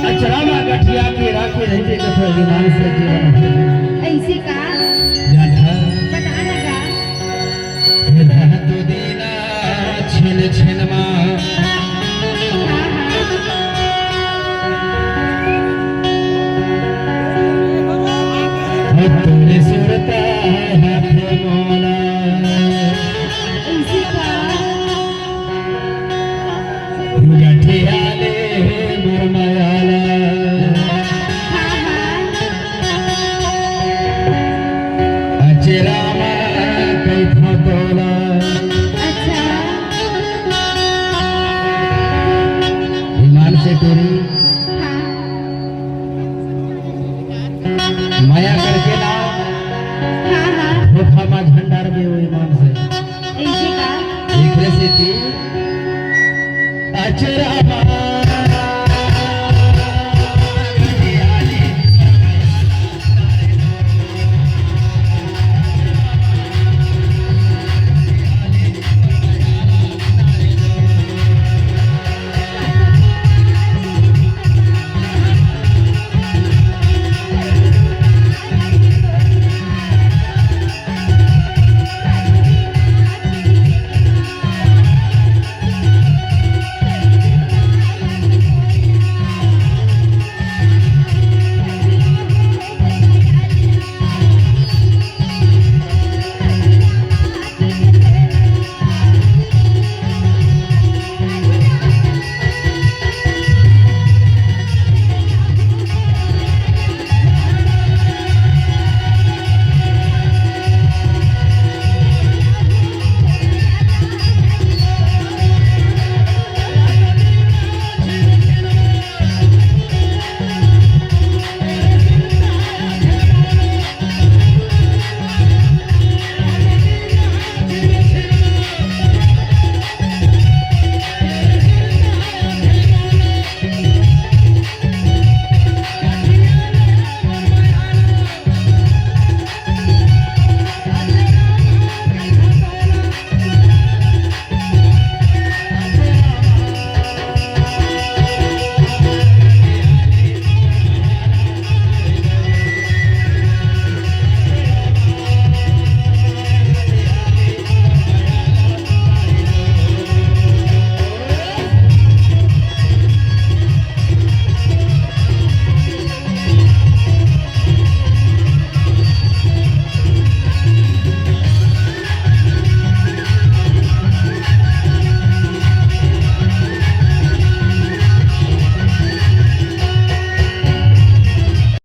अचरामा गठिया के राखे रहते कथा विमान से जीवन ऐसे का जाधा बताना का रह तो देना छिन छिन मां तुमने सुरता हाथ मोला ऐसे का गठियाले मुरमयाला अचरामा कैथा तोला अच्छा ईमान से टोरी हाँ माया करके ना हाँ हाँ धोखा मा झंडार में वो ईमान से ऐसे का एक से थी अचरामा